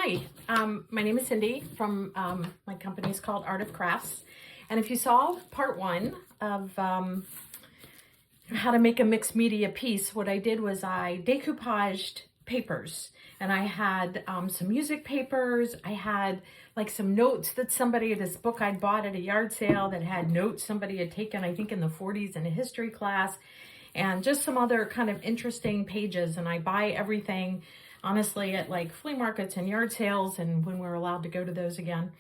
Hi, my name is Cindy from my company is called Art of Crafts. And if you saw part one of how to make a mixed media piece, what I did was I decoupaged papers, and I had some music papers. I had like some notes that this book I'd bought at a yard sale that had notes somebody had taken, I think in the 40s in a history class, and just some other kind of interesting pages. And I buy everything honestly at like flea markets and yard sales, and when we're allowed to go to those again,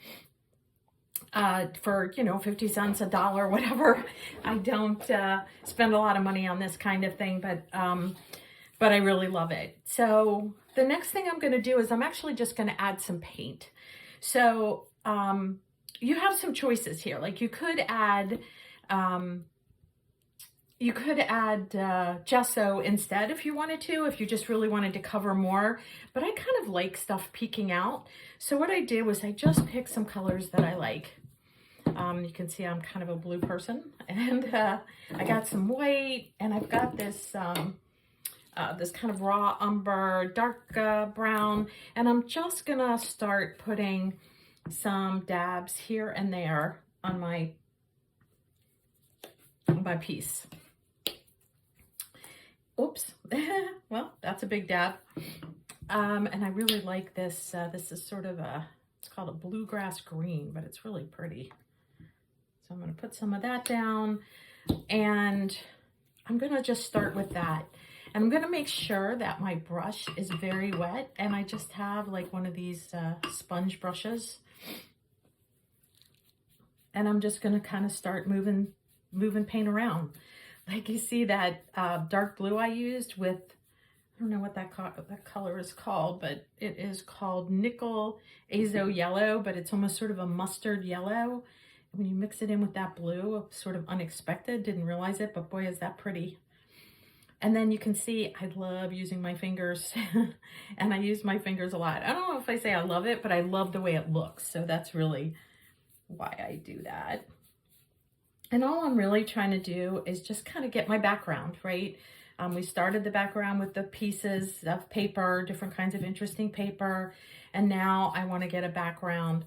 for 50 cents, a dollar, whatever. I don't spend a lot of money on this kind of thing, but I really love it. So the next thing I'm going to do is I'm actually just going to add some paint. So you have some choices here. Like you could add gesso instead if you wanted to, if you just really wanted to cover more, but I kind of like stuff peeking out. So what I did was I just picked some colors that I like. You can see I'm kind of a blue person, and I got some white, and I've got this this kind of raw umber, dark brown, and I'm just gonna start putting some dabs here and there on my piece. Oops. Well, that's a big dab. And I really like this. This is sort of it's called a bluegrass green, but it's really pretty. So I'm going to put some of that down, and I'm going to just start with that. And I'm going to make sure that my brush is very wet, and I just have like one of these sponge brushes. And I'm just going to kind of start moving paint around. Like you see that dark blue I used with, I don't know what that color is called, but it is called Nickel Azo Yellow, but it's almost sort of a mustard yellow. And when you mix it in with that blue, sort of unexpected, didn't realize it, but boy, is that pretty. And then you can see I love using my fingers, and I use my fingers a lot. I don't know if I say I love it, but I love the way it looks. So that's really why I do that. And all I'm really trying to do is just kind of get my background, right? We started the background with the pieces of paper, different kinds of interesting paper. And now I want to get a background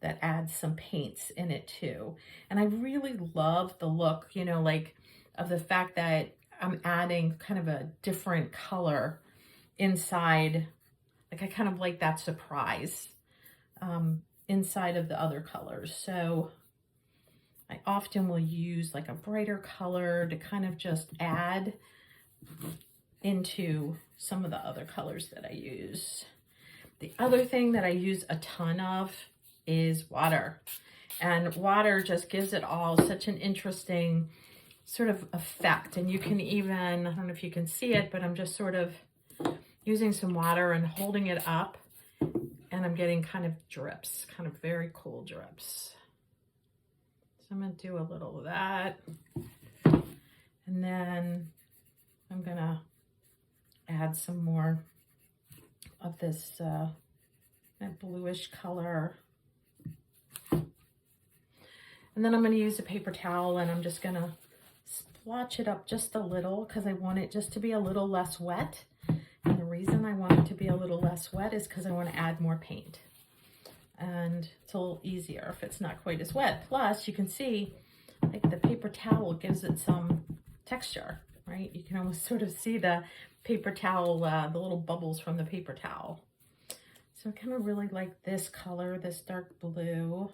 that adds some paints in it too. And I really love the look, like of the fact that I'm adding kind of a different color inside. Like I kind of like that surprise inside of the other colors. So I often will use like a brighter color to kind of just add into some of the other colors that I use. The other thing that I use a ton of is water. And water just gives it all such an interesting sort of effect. And you can even, I don't know if you can see it, but I'm just sort of using some water and holding it up, and I'm getting kind of drips, kind of very cool drips. So I'm going to do a little of that, and then I'm going to add some more of this that bluish color. And then I'm going to use a paper towel, and I'm just going to splotch it up just a little because I want it just to be a little less wet. And the reason I want it to be a little less wet is because I want to add more paint. And it's a little easier if it's not quite as wet. Plus, you can see like the paper towel gives it some texture, right? You can almost sort of see the paper towel, the little bubbles from the paper towel. So I kind of really like this color, this dark blue.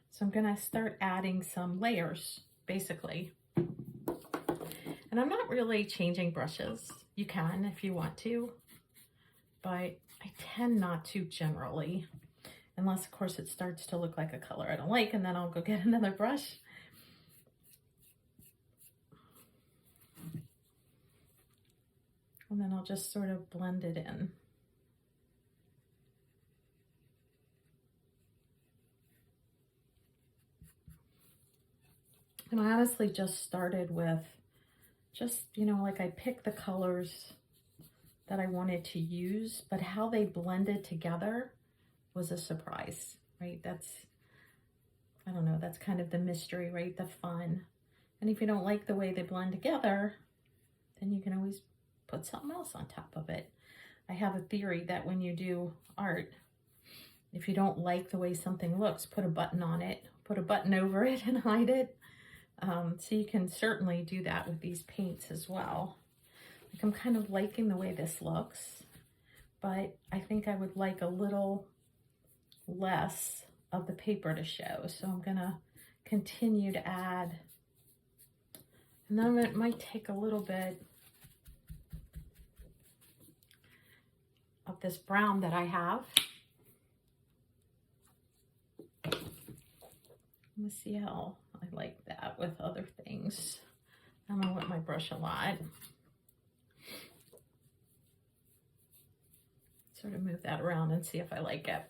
So I'm going to start adding some layers, basically. And I'm not really changing brushes. You can if you want to, but I tend not to generally. Unless, of course, it starts to look like a color I don't like, and then I'll go get another brush. And then I'll just sort of blend it in. And I honestly just started with like I picked the colors that I wanted to use, but how they blended together was a surprise, right? I don't know, that's kind of the mystery, right? The fun. And if you don't like the way they blend together, then you can always put something else on top of it. I have a theory that when you do art, if you don't like the way something looks, put a button on it, put a button over it and hide it. So you can certainly do that with these paints as well. Like, I'm kind of liking the way this looks, but I think I would like a little less of the paper to show. So I'm gonna continue to add, and then it might take a little bit of this brown that I have. Let me see how I like that with other things. I'm gonna wet my brush a lot. Sort of move that around and see if I like it.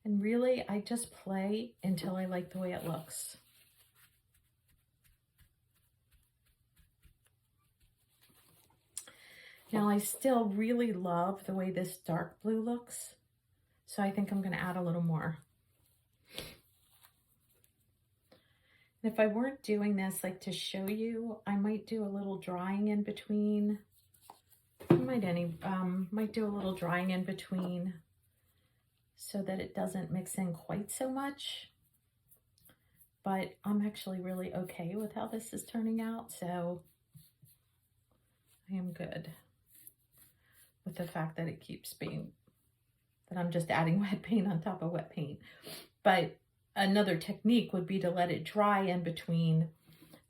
And really, I just play until I like the way it looks. Now, I still really love the way this dark blue looks, so I think I'm going to add a little more. And if I weren't doing this like to show you, I might do a little drying in between. Might do a little drying in between so that it doesn't mix in quite so much. But I'm actually really okay with how this is turning out, so I am good with the fact that it keeps being, that I'm just adding wet paint on top of wet paint. But another technique would be to let it dry in between,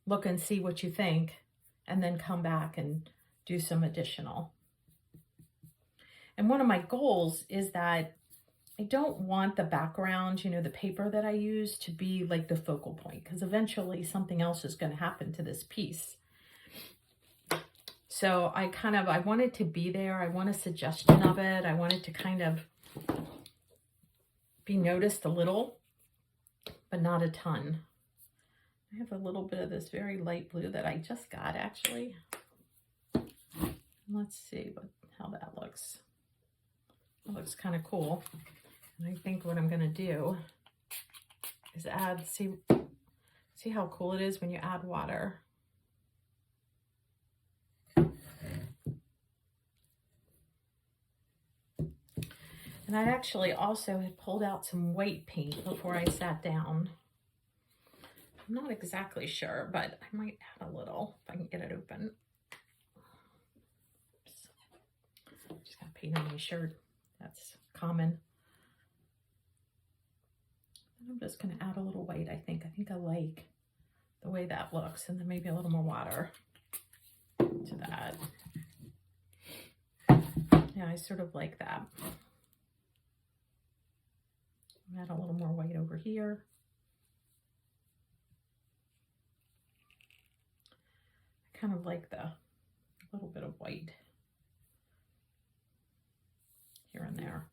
look and see what you think, and then come back and do some additional. And one of my goals is that I don't want the background, you know, the paper that I use to be like the focal point, because eventually something else is going to happen to this piece. So I want it to be there. I want a suggestion of it. I want it to kind of be noticed a little, but not a ton. I have a little bit of this very light blue that I just got, actually. Let's see how that looks. It looks kind of cool. And I think what I'm going to do is add, see how cool it is when you add water. And I actually also had pulled out some white paint before I sat down. I'm not exactly sure, but I might add a little if I can get it open. Oops. Just got paint on my shirt. That's common. And I'm just going to add a little white, I think. I like the way that looks, and then maybe a little more water to that. Yeah, I sort of like that. Add a little more white over here. I kind of like the little bit of white here and there.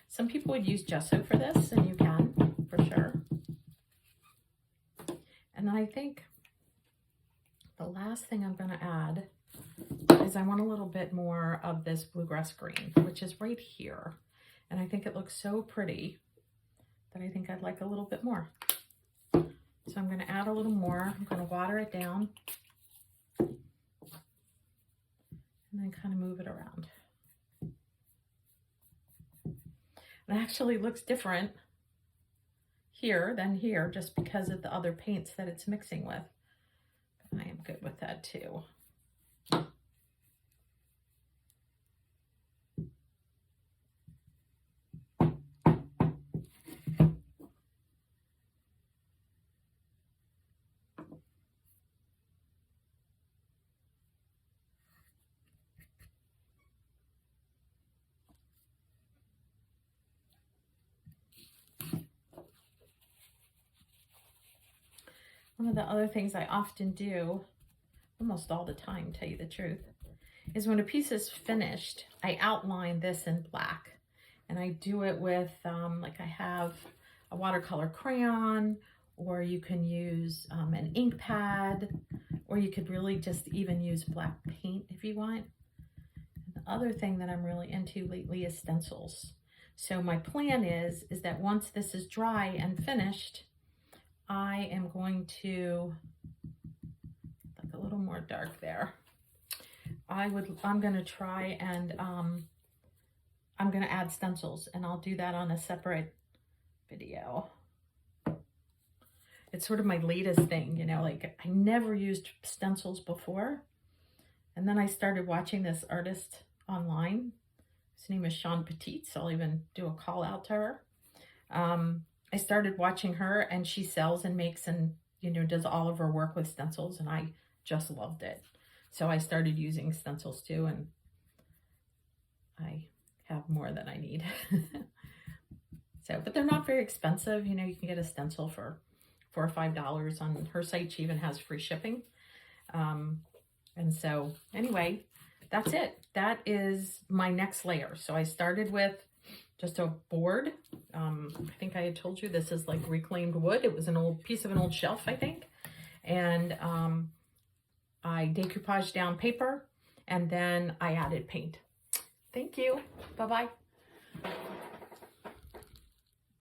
Some people would use gesso for this, and you can, for sure. And then I think the last thing I'm going to add is I want a little bit more of this bluegrass green, which is right here. And I think it looks so pretty that I think I'd like a little bit more. So I'm going to add a little more. I'm going to water it down and then kind of move it around. It actually looks different here than here just because of the other paints that it's mixing with. But I am good with that too. One of the other things I often do, almost all the time, tell you the truth, is when a piece is finished, I outline this in black. And I do it with, like I have a watercolor crayon, or you can use an ink pad, or you could really just even use black paint if you want. And the other thing that I'm really into lately is stencils. So my plan is that once this is dry and finished, I am going to, like a little more dark there. I'm going to try and I'm going to add stencils, and I'll do that on a separate video. It's sort of my latest thing, you know, like I never used stencils before. And then I started watching this artist online. His name is Sean Petit, so I'll even do a call out to her. I started watching her, and she sells and makes and, you know, does all of her work with stencils, and I just loved it. So I started using stencils too, and I have more than I need. So, but they're not very expensive. You know, you can get a stencil for $4 or $5 on her site. She even has free shipping. And so anyway, that's it. That is my next layer. So I started with just a board. I think I had told you this is like reclaimed wood. It was an old piece of an old shelf, I think. And I decoupaged down paper, and then I added paint. Thank you. Bye-bye.